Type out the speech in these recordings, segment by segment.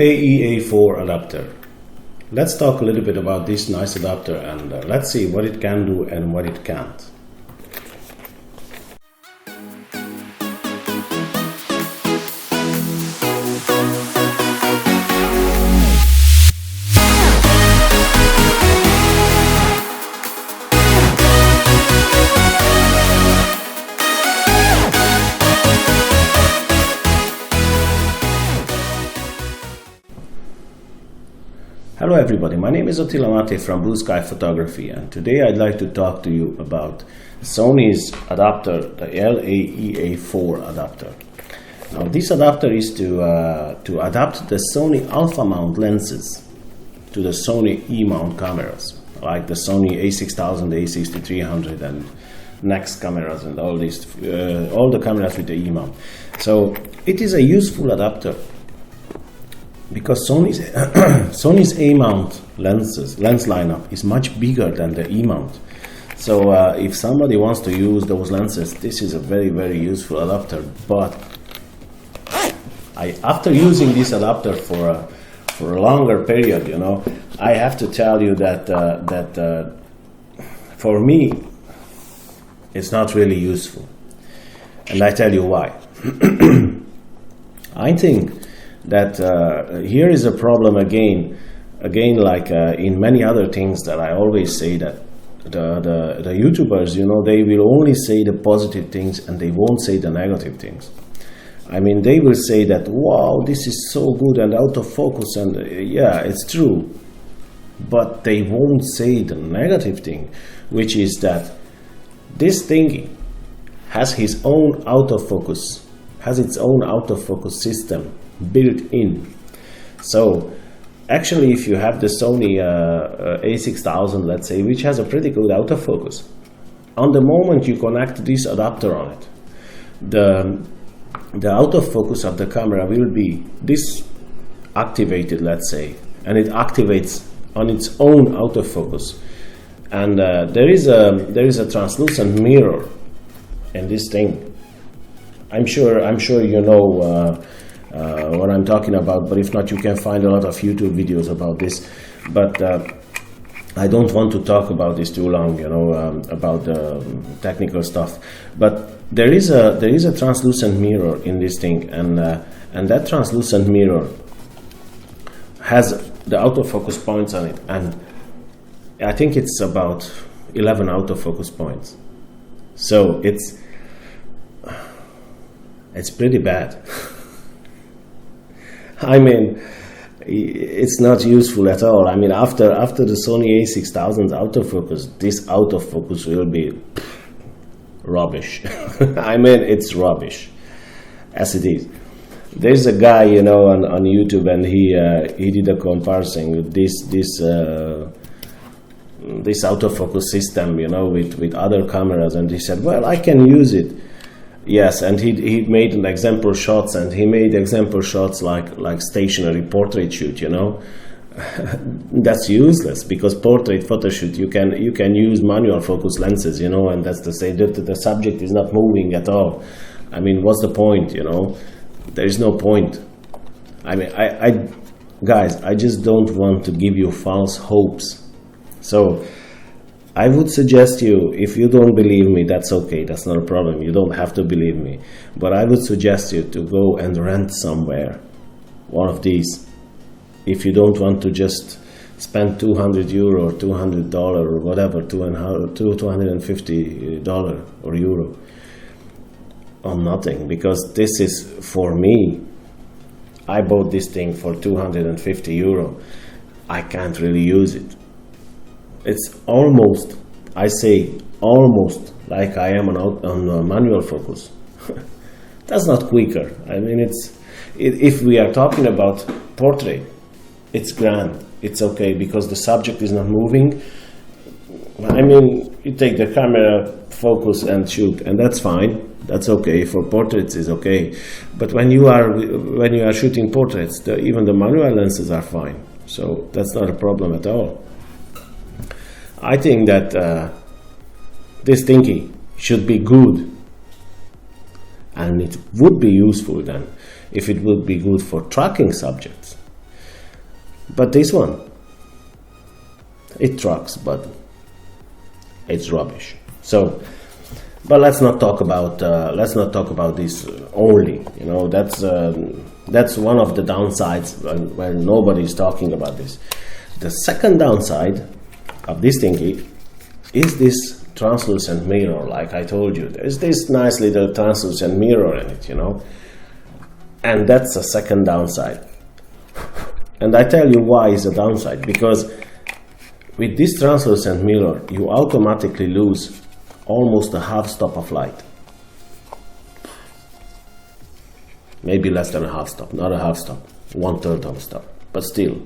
LA EA4 adapter. Let's talk a little bit about this nice adapter and let's see what it can do and what it can't. Hello everybody, my name is Mate from Blue Sky Photography, and today I'd like to talk to you about Sony's adapter, the LA EA4 adapter. Now this adapter is to adapt the Sony alpha mount lenses to the Sony E mount cameras, like the Sony A6000, the A6300 and next cameras and all the cameras with the E mount. So it is a useful adapter, because Sony's A-mount lens lineup is much bigger than the E-mount. So if somebody wants to use those lenses, this is a very, very useful adapter. But after using this adapter for a longer period, you know, I have to tell you that for me, it's not really useful. And I tell you why. I think that here is a problem again like in many other things, that I always say that the YouTubers, you know, they will only say the positive things and they won't say the negative things. I mean, they will say that, wow, this is so good and autofocus, and yeah, it's true, but they won't say the negative thing, which is that this thingy has its own autofocus system built in. So actually, if you have the Sony A6000, let's say, which has a pretty good autofocus, on the moment you connect this adapter on it, the autofocus of the camera will be activated, let's say, and it activates on its own autofocus. And there is a translucent mirror in this thing. I'm sure you know what I'm talking about, but if not, you can find a lot of YouTube videos about this. But I don't want to talk about this too long, you know, about the technical stuff. But there is a translucent mirror in this thing, and that translucent mirror has the autofocus points on it, and I think it's about 11 autofocus points. So it's pretty bad. I mean, it's not useful at all. I mean, after the Sony A6000's autofocus, this autofocus will be rubbish. I mean, it's rubbish, as it is. There's a guy, you know, on YouTube, and he did a comparison with this autofocus system, you know, with other cameras, and he said, well, I can use it. Yes, and he made an example shots, and he made example shots like stationary portrait shoot, you know. That's useless, because portrait photo shoot you can use manual focus lenses, you know, and that's to say that the subject is not moving at all. I mean, what's the point, you know? There is no point. I mean, guys, I just don't want to give you false hopes. So I would suggest you, if you don't believe me, that's okay, that's not a problem, you don't have to believe me, but I would suggest you to go and rent somewhere one of these, if you don't want to just spend €200 or $200 or whatever, $250 or euro on nothing, because this is, for me, I bought this thing for €250. I can't really use it. It's almost, I say almost, like I am on manual focus. That's not quicker. I mean, if we are talking about portrait, it's grand, it's okay, because the subject is not moving. I mean, you take the camera, focus and shoot, and that's fine, that's okay. For portraits is okay, but when you are shooting portraits, even the manual lenses are fine, so that's not a problem at all. I think that this thingy should be good, and it would be useful then if it would be good for tracking subjects. But this one, it trucks, but it's rubbish. So, but let's not talk about this only. You know, that's one of the downsides where nobody's talking about this. The second downside of this thingy is this translucent mirror. Like I told you, there's this nice little translucent mirror in it, you know, and that's a second downside. And I tell you why is a downside, because with this translucent mirror you automatically lose almost a half stop of light. Maybe less than a half stop, not a half stop, 1/3 of a stop, but still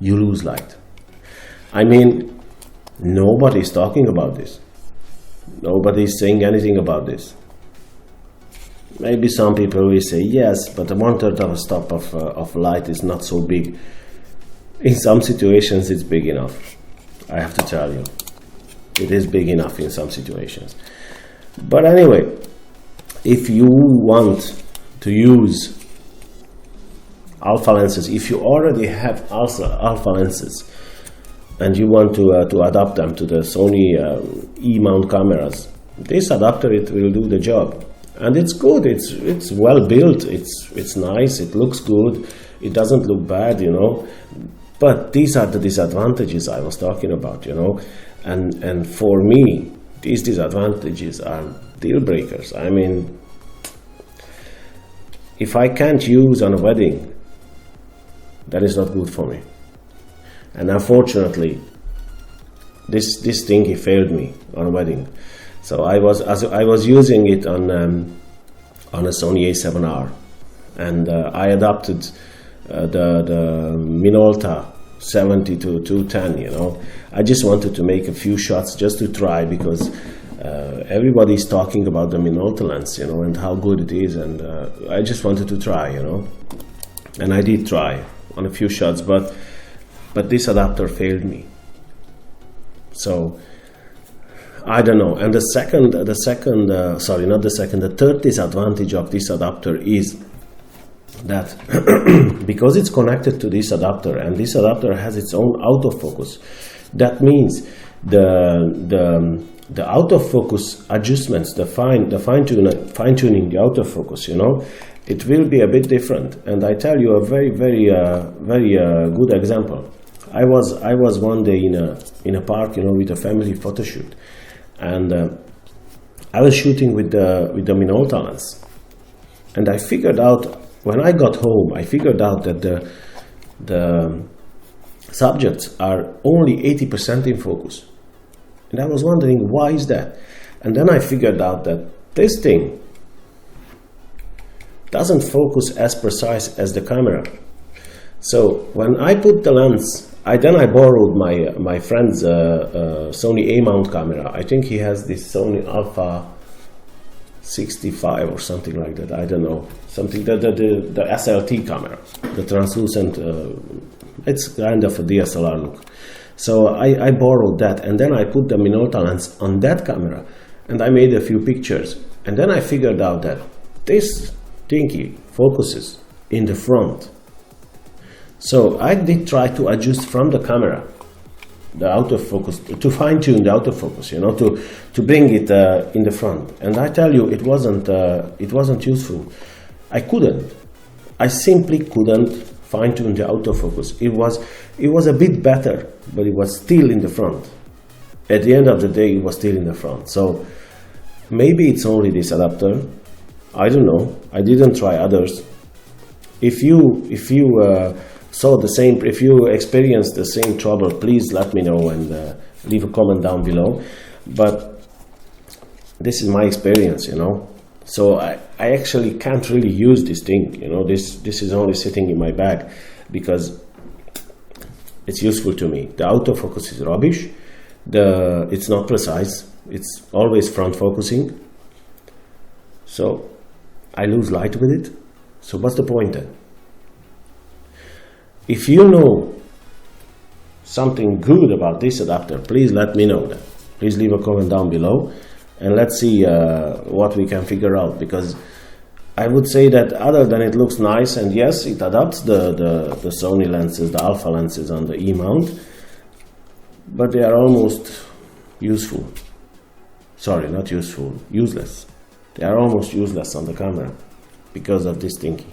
you lose light. I mean, nobody's talking about this. Nobody's saying anything about this. Maybe some people will say yes, but the 1/3 of a stop of light is not so big. In some situations it's big enough, I have to tell you. It is big enough in some situations. But anyway, if you want to use alpha lenses, if you already have alpha lenses and you want to adapt them to the Sony E-mount cameras, this adapter, it will do the job. And it's good, it's well built, it's nice, it looks good, it doesn't look bad, you know. But these are the disadvantages I was talking about, you know. And for me, these disadvantages are deal breakers. I mean, if I can't use on a wedding, that is not good for me. And unfortunately, this thing, he failed me on a wedding. So I was using it on a Sony A7R, and I adapted the Minolta 70 to 210. You know, I just wanted to make a few shots just to try, because everybody's talking about the Minolta lens, you know, and how good it is, and I just wanted to try, you know, and I did try on a few shots, but this adapter failed me. So I don't know. And the third disadvantage of this adapter is that because it's connected to this adapter, and this adapter has its own autofocus, that means the autofocus adjustments, the fine tuning the autofocus, you know, it will be a bit different. And I tell you a very good example. I was one day in a park, you know, with a family photo shoot, and I was shooting with the Minolta lens, and I figured out, when I got home, I figured out that the subjects are only 80% in focus, and I was wondering why is that. And then I figured out that this thing doesn't focus as precise as the camera. So when I put the lens, I borrowed my friend's Sony A-mount camera. I think he has this Sony Alpha 65 or something like that. I don't know, something the SLT camera, the translucent. It's kind of a DSLR look. So I borrowed that, and then I put the Minolta lens on that camera, and I made a few pictures. And then I figured out that this thingy focuses in the front. So I did try to adjust from the camera the autofocus, to fine-tune the autofocus, you know, to bring it in the front. And I tell you, it wasn't useful. I simply couldn't fine-tune the autofocus. It was a bit better, but it was still in the front. At the end of the day, it was still in the front. So maybe it's only this adapter. I don't know. I didn't try others. If you saw the same, if you experienced the same trouble, please let me know and leave a comment down below. But this is my experience, you know. So I actually can't really use this thing, you know. This is only sitting in my bag because it's useful to me. The autofocus is rubbish. It's not precise. It's always front focusing. So I lose light with it. So what's the point then? If you know something good about this adapter, please let me know that. Please leave a comment down below, and let's see what we can figure out, because I would say that other than it looks nice, and yes, it adapts the Sony lenses, the alpha lenses on the E mount, but they are almost useful. Sorry, not useful, useless. They are almost useless on the camera because of this thingy.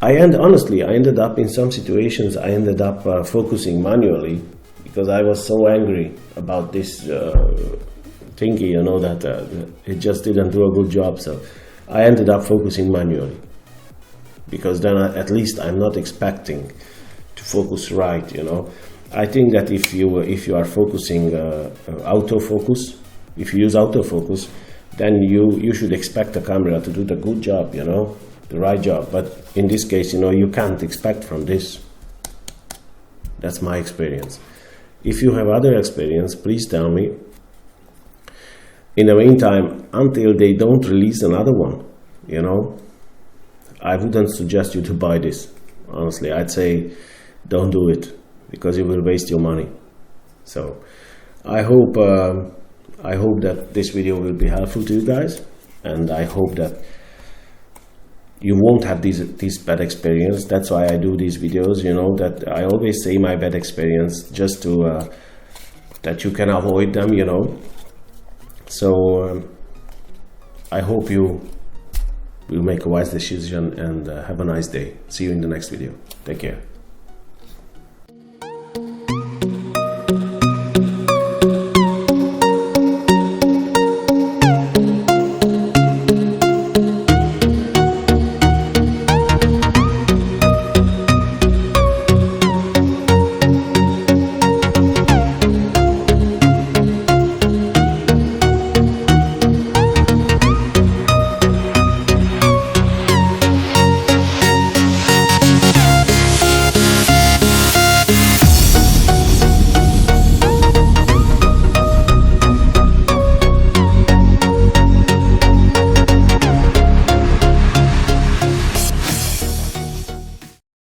Honestly, I ended up in some situations, I ended up focusing manually because I was so angry about this thingy, you know, that it just didn't do a good job. So I ended up focusing manually because then at least I'm not expecting to focus right, you know. I think that if you are focusing autofocus, if you use autofocus, then you should expect the camera to do the good job, you know, the right job. But in this case, you know, you can't expect from this. That's my experience. If you have other experience, please tell me. In the meantime, until they don't release another one, you know, I wouldn't suggest you to buy this. Honestly, I'd say don't do it because you will waste your money. So I hope that this video will be helpful to you guys, and I hope that you won't have these bad experience. That's why I do these videos, you know, that I always say my bad experience just to that you can avoid them, you know. So I hope you will make a wise decision, and have a nice day. See you in the next video. Take care.